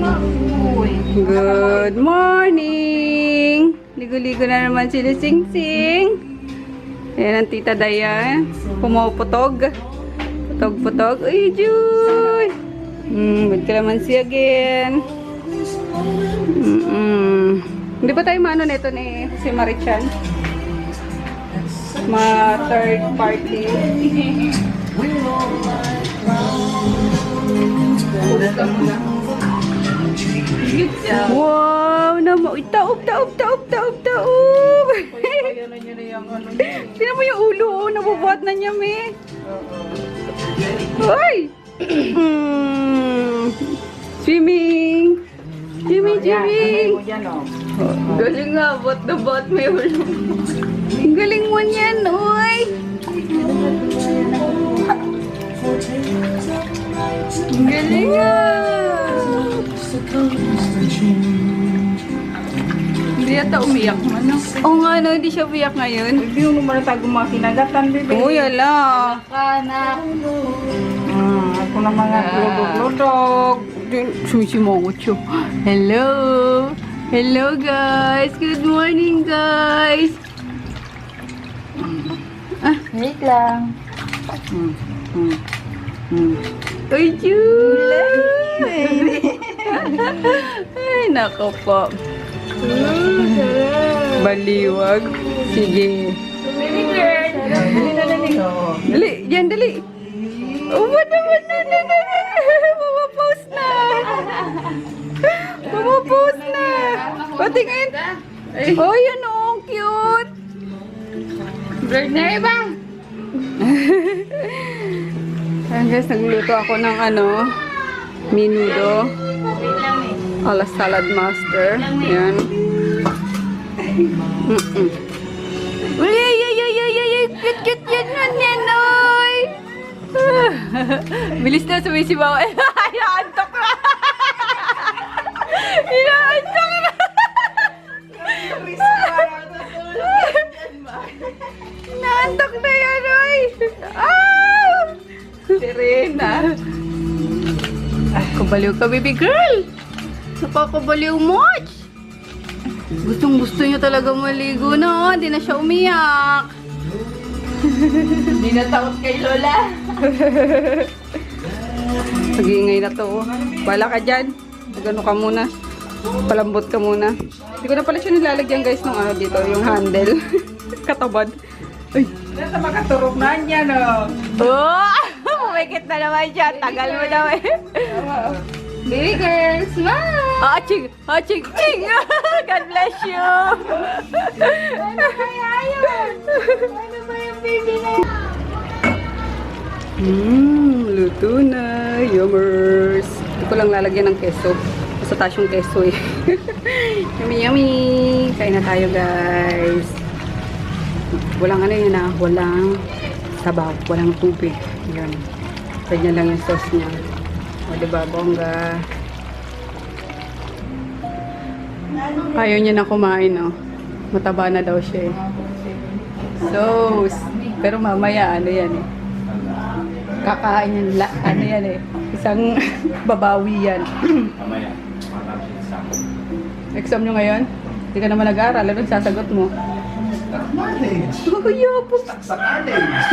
Good morning! Ligo-ligo na naman sila Sing-Sing. Ayan ang tita Dayan. Pumuputog. Putog-putog. Uy, Joy! Good ka naman siya again. Hindi ba tayo maano nito ni si Marichan? Third party. Wow! Taob! Tingnan mo yung ulo, oh. Nabubuhat na niya, me. Hoy! Swimming! Swimming! Galing nga, bot na bot, may ulo. Ang galing mo niyan, uy! Ang galing nga! Hindi yata umiyak man, no? Oo nga, no? Hindi siya umiyak ngayon. Hindi mo naman tago mga kinagatan, bebe. Uy, ala! Anak. Ako na mga lodog-lodog. Susimongot. Hello! Hello, guys! Good morning, guys! Wait lang. Uy, Julie! Ay, nako po. Baliwag. Sige. Baby girl. Dali, yan, dali. Oh, na. Mamapost na. Mamapost na. Pati ngayon. Oh, yan oh, cute. Bird na iba. Ayan guys, nagluto ako ng menudo. Ala salad master. Ayan. Uy, cute yan, oy. Bilis na sumisibaw. Inaantok na. Inaantok na. Inaantok na yan, oy. Serena. Kabaliw ka, baby girl. Napakabaliw much. Gustong-gusto niya talaga maligo na, oh. Hindi na siya umiyak. Hindi na takot kay Lola. Nag-iingay na to, oh. Bala ka dyan. Nagano ka muna. Palambot ka muna. Hindi ko na pala siya nilalagyan, guys, ng dito, yung handle. Katabad. Uy. Nasa makaturok na niya, no? Oh! Umikit na naman siya. Tagal mo naman. Baby girl, smile! Aching! God bless you! Ano kaya yun? Ano ba yung baby na yun? Luto na. Yummers. Hindi ko lang lalagyan ng keso. Basta taas yung keso eh. Yummy! Kain na tayo, guys. Walang yun walang sabaw, walang tubig. Yan. Ganyan lang yung sauce niya. O, diba, bongga. Ayaw niya na kumain, no? Mataba na daw siya eh. Sauce. Pero mamaya, yan eh. Kakain yan, yan eh. Isang babawi yan. Mamaya, matapos yung exam. Exam nyo ngayon? Hindi ka naman nag-aaral. Ano sasagot mo? Manage! Oh, yapo. Sa college!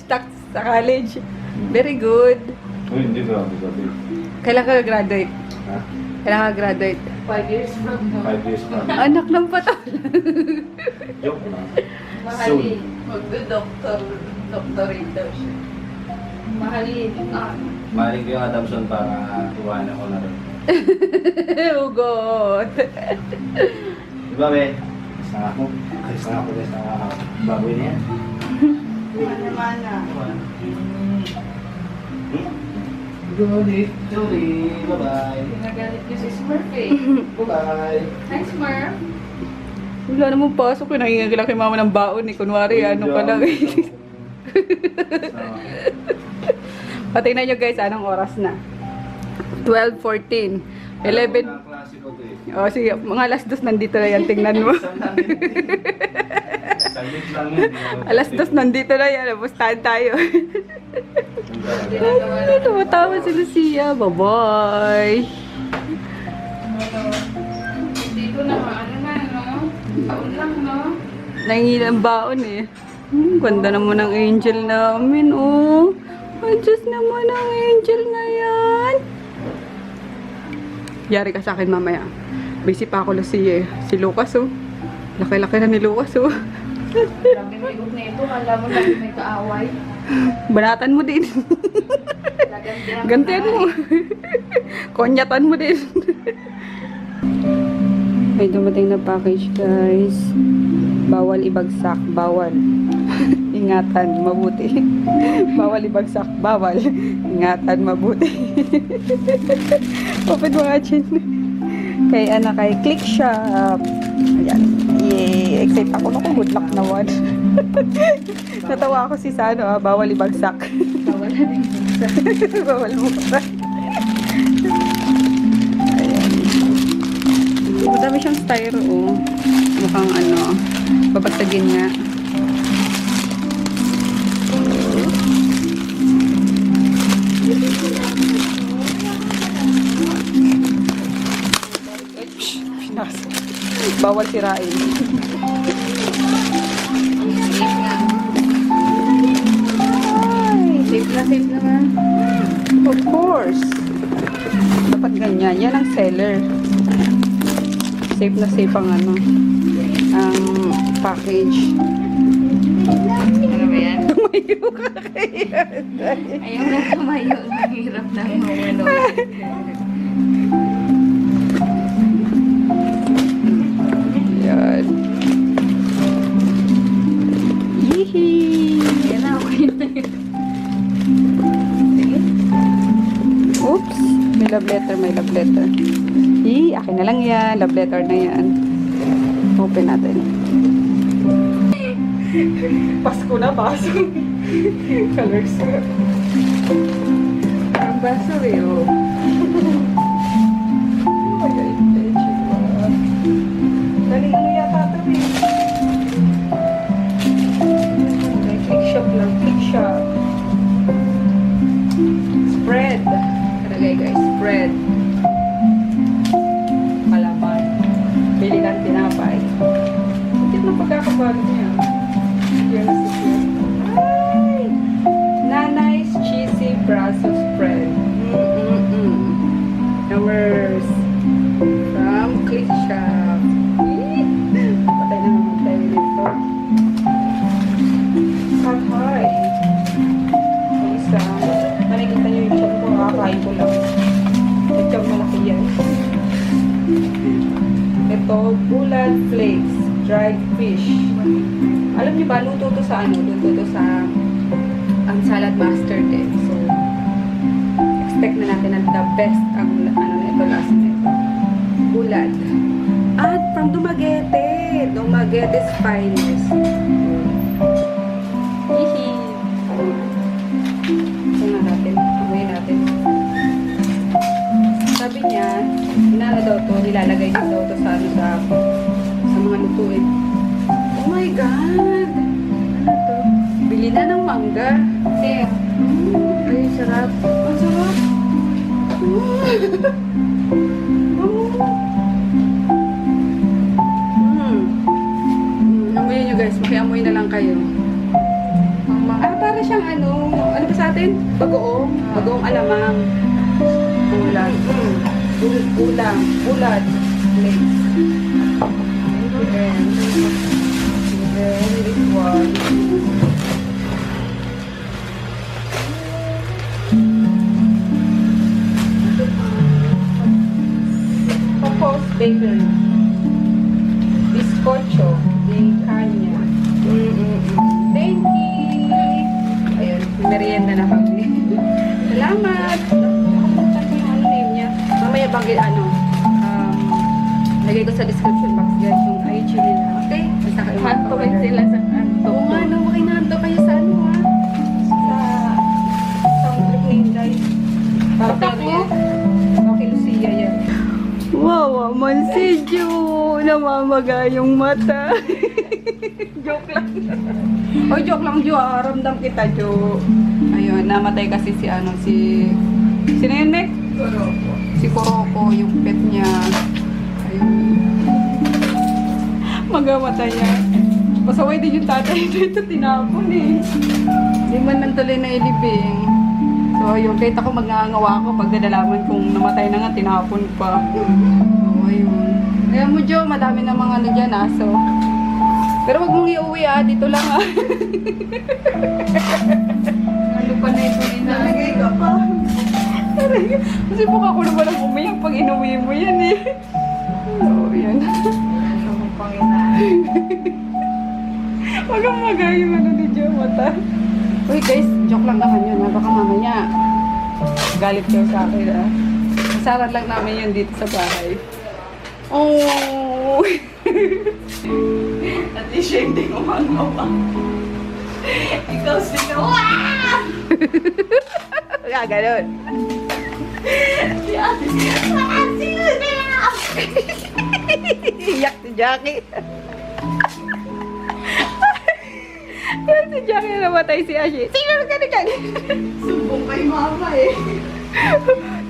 Stuck sa college. Very good. Uy, hindi ba? Kailan ka graduate? Ha? Kailan ka graduate? 5 years from now. 5 years pa. Anak ng pata. Joke lang. Mahalin. Magdo-doctorate daw siya. Mahalin. Maling ko yung adoption para iwanan ko na rin. Ugot. Di ba, be? Isa nga ako. Isa nga ako sa baboy na yan. Mana. Good Julie. Bye-bye. Nagalit niyo si Smurf eh. Bye-bye. Hi Smurf. Wala namang pasok. Nangingagil kay mama ng baon eh. Kunwari, ano ka lang eh. Patingnan nyo guys, anong oras na? 12:14. 11. O sige, mga alas 2 nandito na yan. Tingnan mo. Saglit lang yun. Alas 2 nandito na yan. Pustahan tayo. Tumatawa si Lucia. Bye-bye. Dito na, ano na, no? Taon lang, no? Nangingilang baon eh. Ganda naman ng angel namin, oh. Ang Diyos naman ang angel na yan. Yari ka sa akin mamaya. Busy pa ako, Lucia eh. Si Lucas, oh. Laki-laki na ni Lucas, oh. Grabe may ikot na ito. Kala mo lang may kaaway. Banatan mo din. Gantian mo. Konyatan mo din. May dumating na package, guys. Bawal ibagsak. Bawal. Ingatan, mabuti. Bawal ibagsak. Bawal. Ingatan, mabuti. Open mo nga, Chin. Kay Click Shop. Ayan. Yay! Excited ako. Naku, good luck naman. Natawa ako si Sano, bawal ibagsak. Bawal na din. Bawal mo pa. Ayan. Madami siyang styro, oh. Mukhang ano, babasagin nga. Bawal sirain. Safe na safe naman. Of course. Dapat ganyan. Yan ang seller. Safe na safe ang ano. Ang package. Ano ba yan? Tumayo ka kaya. Ayaw na tumayo. Mahirap na mawalo. Yan. Yee! Yan na, okay na yun. Oops! May love letter, may love letter. Yee! Akin na lang yan. Love letter na yan. Open natin. Pasko na, baso. Colors. Ang baso eh, oh. Galing ano yata ito eh. Click shop lang. Click shop. Spread. Kalagay guys. Spread. Palaman. Bili ng tinapay. Bakit na pagkakabalo niya? Yan na si Ay! Nanay's Cheesy Braso Spread. Numbers. From Click Shop. Patay na naman tayo dito. Hi. Ang isa. Nakikita niyo yung chat ko. Kakain ko lang. Ito malaki yan. Ito, Bulat Flakes. Dried fish. Alam niyo ba, luto to sa ano? Luto to sa ang salad master din. So, expect na natin na the best ang ano na ito, last na ito. Bulat. At from Dumaguete. Dumaguete's finest. Hihi. Ito na natin. Amoy natin. Sabi niya, inano daw to, nilalagay niya daw to sa ano sa mga lutuin. Oh my God! Ano to? Bili na ng mangga. Sir. Ay, sarap. Ang sarap. Amoy nyo guys, makiamoy na lang kayo. Para siyang ano ba sa atin? Bagoong. Bagoong alamang. Bulat. Ulam. Bulat. Legs. And then this one. Popos Bakery. Bizcocho de caña. Thank you. Ayun, merienda na kami. Salamat. Nakalimutan ko yung ano name niya. Mamaya bagay lagay ko sa description box guys yung IG nila. Okay? Basta kayo Hanto kayo sila sa hanto. Oo nga, no, makinanto kayo sa ano ha. Sa trip name guys. Patak mo? Okay, Lucia yan. Wow, man si Jo. Namamaga yung mata. Joke lang. Oy, joke lang, Jo. Ramdam kita, Jo. Ayun, namatay kasi si ano, sino yun, Mek? Si Kuroko, yung pet niya. Ayun. Magamatay niya. Pasaway din yung tatay dito, tinapon eh. Hindi man lang tuloy na ilibing. So, ayun, kahit ako magngangawa ako pag nadalaman kong namatay na nga, tinapon pa. So, ayun. Kaya mo, Jo, madami na mga ano dyan, aso. Pero wag mong iuwi dito lang Ano pa na ito Nalagay ka pa. Kasi mukha ko naman ang umiyak pag inuwi mo yan eh. So, yun. Ano kong Panginoon? Wag kang magay yung ano ni Jo, mata. Uy guys, joke lang naman yun Baka mamaya galit kayo sa akin Kasaran lang namin yun dito sa bahay. Oh! At least siya hindi gumagawa. Ikaw sinawa! Ganun. Iyak si Jackie. Iyak si Jackie na namatay si Ashi. Sino ka na dyan? Sumbong kay mama eh.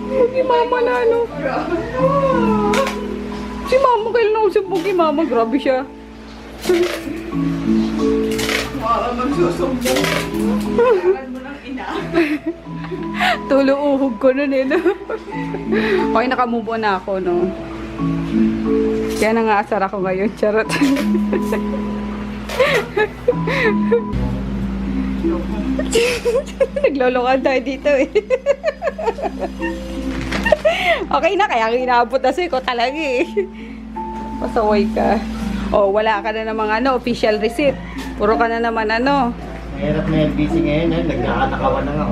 Sumbong kay mama na ano. Si mama kailan ako sumbong kay mama. Grabe siya. Mama magsusumbong. Kailan mo ng ina. Tuluuhog ko nun eh, no? Okay, nakamove on na ako, no? Kaya nangaasar ako ngayon, charot. Naglolokan tayo dito eh. Okay na, kaya inaabot na sa'yo ko talaga eh. Pasaway ka. Oh, wala ka na namang ano, official receipt. Puro ka na naman ano. Mahirap na LBC ngayon, nagkakatakawan na nga.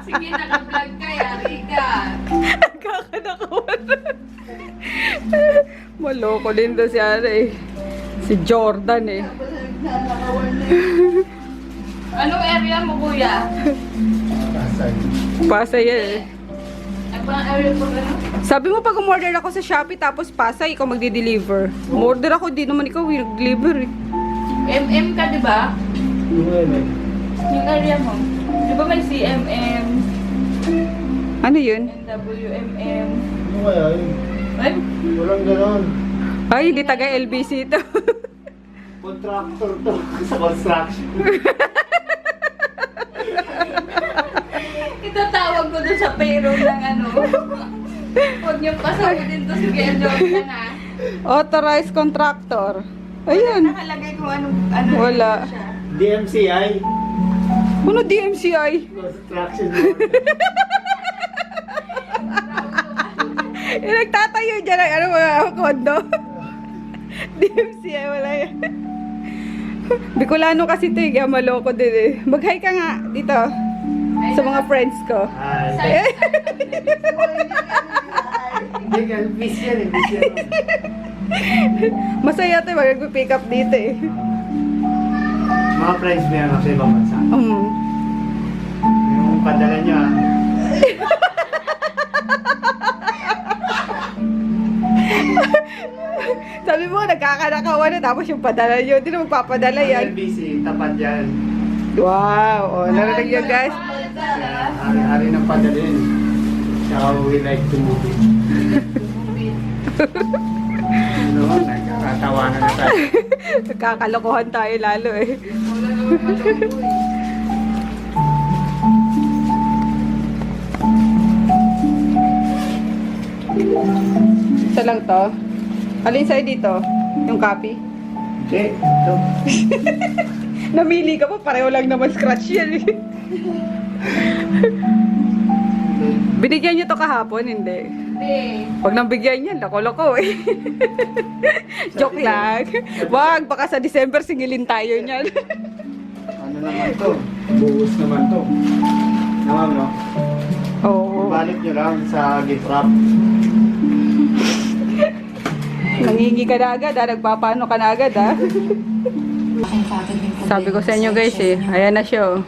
Sige, naka-vlog ka, yari ka. Nagkakanakawan. Maloko din to si ano eh. Si Jordan eh. Anong area mo, kuya? Kasay. Pasay yan eh. Ano ba ang area po gano'n? Sabi mo pag umorder ako sa Shopee tapos Pasay, ikaw magdi-deliver. Umorder ako, di naman ikaw nag-deliver eh. MM ka, di ba? Yung Yung area mo. Di ba may CMM, Ano yun? NWMM? Ano kaya yun? Ay, Walang ganon. Ay, hindi taga LBC ito. Contractor to sa construction. itatawag ko doon sa payroll ng ano. Huwag niyong pasawin to si Kuya Jordan, ha? Authorized contractor. Ayun. Nakalagay kung ano Wala. siya. DMCI. Ano DMCI? Construction worker. Yung nagtatayo dyan ng ano mga kondo. DMCI, wala yan. Bicolano kasi ito eh, kaya maloko din eh. Mag-hi ka nga dito sa mga friends ko. Ay. Hindi ka, bis yan eh. Bis yan. Masaya ito, mag-pick up dito eh. Mga friends mo yan sa ibang bansa. Yung padala nyo ah. Sabi mo, nagkakanakawan na tapos yung padala nyo, hindi na magpapadala Ang yan. LBC, tapat yan. Wow, oh, narinig nyo guys. Ari-ari ng padalin. Siya we like to move it. Ano, nagkakatawanan na tayo. Nagkakalokohan tayo lalo eh. Wala naman maloko eh. Isa lang to. Alin sa'yo dito? Yung copy? Okay, ito. Namili ka pa, pareho lang naman scratch yan eh. Binigyan nyo to kahapon, hindi. Hindi. Pag nabigyan yan, lako-lako eh. Joke lang. Wag, baka sa December singilin tayo niyan. Ano naman to? Buhos naman to. Naman, no? Oo. Balik nyo lang sa gift wrap. Nangingi ka na agad ha, nagpapano ka na agad ha. Sabi ko sa inyo guys eh, ayan na siya oh.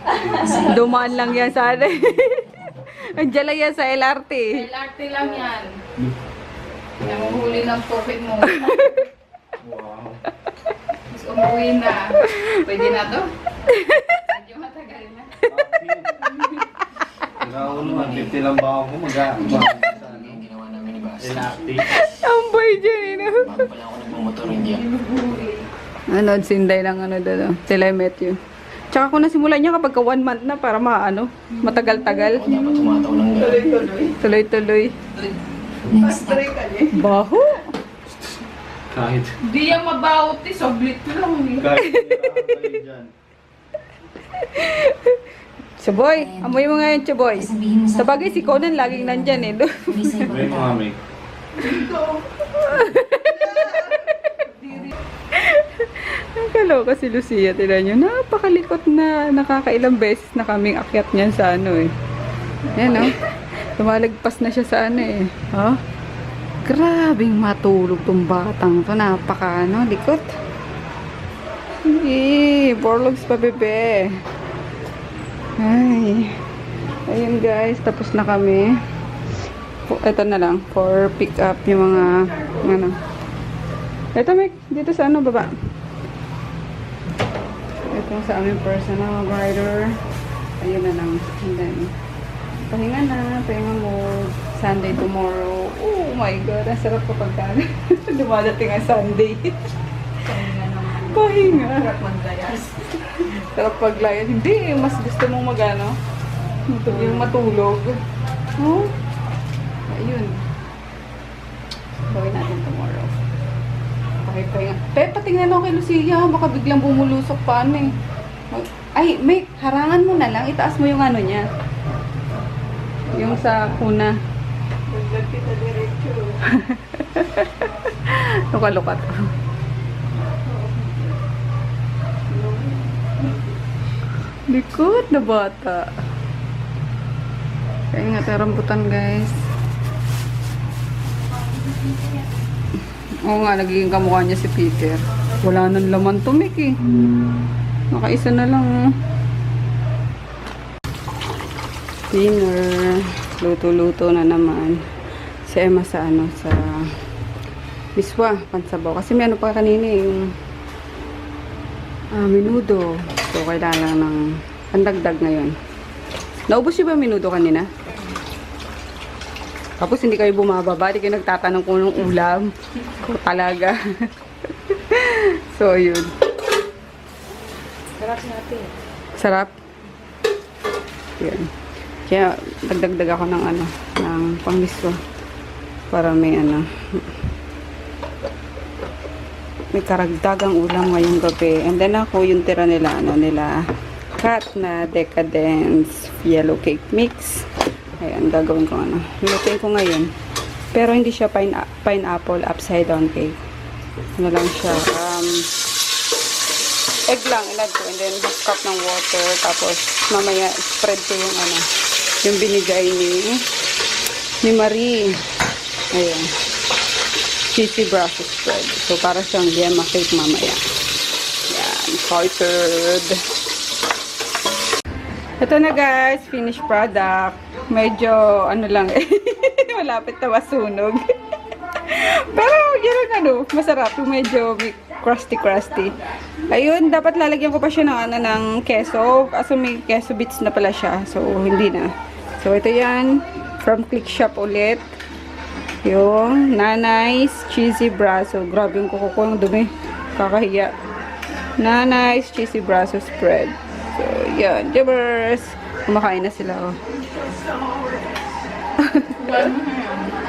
Dumaan lang yan sa ano eh. Andiyan lang yan sa LRT. LRT lang yan. Nanguhuli ng profit mo. Wow. Mas Umuwi na. Pwede na to? Medyo matagal na. Nakaunuan, 50 lang ba ako Ginawa namin ni Bas. Inactive. Ang boy dyan, eh, no? Bago pala ako nagmumotor, hindi yan. Ano, sinday lang ano doon. Till I met you. Tsaka kung nasimulan niya kapag 1 month na para matagal-tagal. Ako dapat tumataw ng gano'n. Tuloy-tuloy. Baho. Kahit. Di yan mabawot eh. Soblit lang eh. Kahit kayo dyan. Chaboy, amoy mo nga yun, Chaboy. Sabihin mo Sa bagay, si Conan laging nandyan eh. Hindi sa'yo Sabi mo mami. Nakaloka si Lucia, tinan nyo. Napakalikot na nakakailang beses na kaming akyat niyan sa ano eh. Yan oh. Lumalagpas na siya sa ano eh. Oh. Grabing matulog tong batang to. Napaka ano, likot. Borlogs pa bebe. Ay. Ayun guys, tapos na kami. Ito na lang for pick up yung mga ano. Ito Mick, dito sa ano baba. Ito sa aming personal rider. Ayun na lang. And then, pahinga na. Pahinga mo. Sunday tomorrow. Oh my God. Ang sarap kapag dumadating ang Sunday. Pahinga naman. Pahinga. Sarap maglayas. Sarap paglayas. Hindi. Mas gusto mong magano. Yung matulog. Oh. Ayun. Gawin natin tomorrow. Pahinga. Patingnan ako kay Lucia. Baka biglang bumulusok pa ano eh. Ay, may harangan mo na lang. Itaas mo yung ano niya. Yung sa kuna. Vlog kita diretso. Luka-luka to. Likod na bata. Kaya nga tayo rambutan guys. Oo nga, nagiging kamukha niya si Peter. Wala nang laman to, Mickey. Nakaisa na lang. Dinner. Luto-luto na naman. Si Emma sa ano, sa Biswa, Pansabaw. Kasi may ano pa kanina yung menudo. So, kailangan ng pandagdag ngayon. Naubos niyo ba menudo kanina? Tapos hindi kayo bumababa, hindi kayo nagtatanong kung anong ulam. Kung talaga. So, yun. Sarap natin. Sarap. Yun. Kaya, nagdagdag ako ng ano, ng pangmiswa. Para may ano, may karagdagang ulam ngayong gabi. And then ako, yung tira nila, ano nila, cut na decadence yellow cake mix. Ayan, gagawin ko ano. Lutuin ko ngayon. Pero hindi siya pineapple upside down cake. Ano lang siya, egg lang, ilag ko. And then, half cup ng water. Tapos, mamaya, spread ko yung ano, yung binigay ni Marie. Ayan. Cheesy brussels spread. So, para siyang yema cake mamaya. Ayan, sorted. Ito na guys, finished product. Medyo, ano lang, malapit na masunog. Pero, yun ang ano, masarap. Medyo crusty. Ayun, dapat lalagyan ko pa siya ng, ano, ng keso. Kaso may keso bits na pala siya. So, hindi na. So, ito yan. From Click Shop ulit. Yung Nanay's Cheesy Braso. Grabe yung kuko ko, yung dumi. Kakahiya. Nanay's Cheesy Braso Spread. So, yan. Jabbers! Kumakain na sila, oh.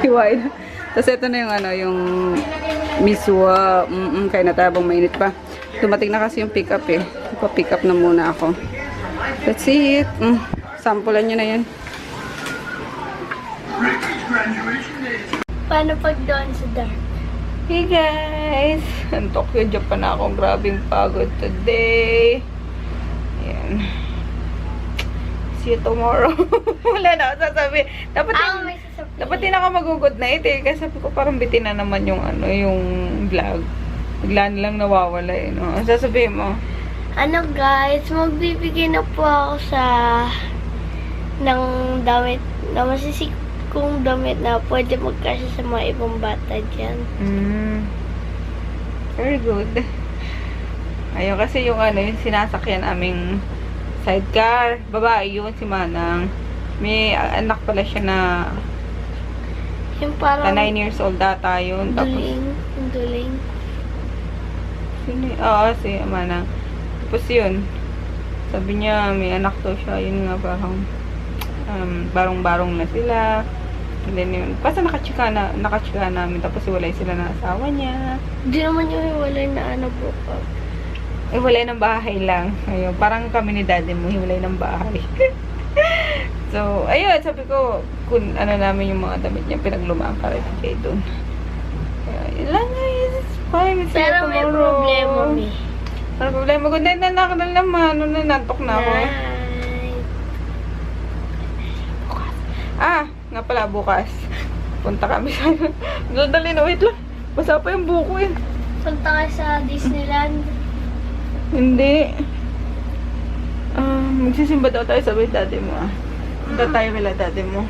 Hiwai na. Tapos ito na yung ano, yung miswa. Kaya natabang mainit pa. Dumating na kasi yung pick up eh. Ipa-pick up na muna ako. That's it. Sampulan nyo na yan. Paano pag doon sa dark? Hey guys! Ang Tokyo, Japan na akong grabing pagod today. Ayan. See you tomorrow. Wala na ako sasabi. Dapat May sasabihin. dapat din ako mag-good night eh. Kasi sabi ko parang bitin na naman yung ano, yung vlog. Bigla nilang nawawala eh. No? Ang sasabihin mo? Ano guys, magbibigay na po ako ng damit, na masisik kong damit na pwede magkasya sa mga ibang bata dyan. Very good. Ayun, kasi yung ano, yung sinasakyan aming sidecar. Babae yun, si Manang. May anak pala siya na Yung parang 9 years old data yun. Tapos, duling. Yung duling. sino yun? Oo, si Manang. Tapos yun, sabi niya, may anak to siya. Yun nga, parang barong-barong na sila. And then yun, basta nakachika namin. Tapos iwalay sila ng asawa niya. Hindi naman yung hiwalay na ano po. Hiwalay ng bahay lang. Ayun, parang kami ni daddy mo, hiwalay ng bahay. So, ayun, sabi ko, kung ano namin yung mga damit niya, pinaglumaan para ibigay doon. Yun lang guys, it's fine. It's here Pero may tomorrow. problema, Mi. Ano problema ko? Dahil nanakadal naman. Nanantok na ako. Night. Ah, nga pala, bukas. Punta kami sa... Dali na, wait lang. Basa pa yung buko eh. Punta ka sa Disneyland. Hindi. Magsisimba daw tayo sa may daddy mo ah. Punta tayo kila daddy mo.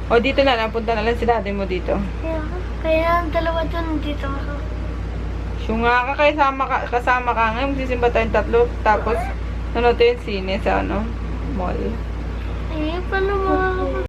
O dito na lang, punta na lang si daddy mo dito. Kaya ang dalawa dun, dito ako. Siya nga ka, kasama ka nga. Magsisimba tayong tatlo. Tapos, nanood tayo yung sine sa ano, mall. Ay, paano mga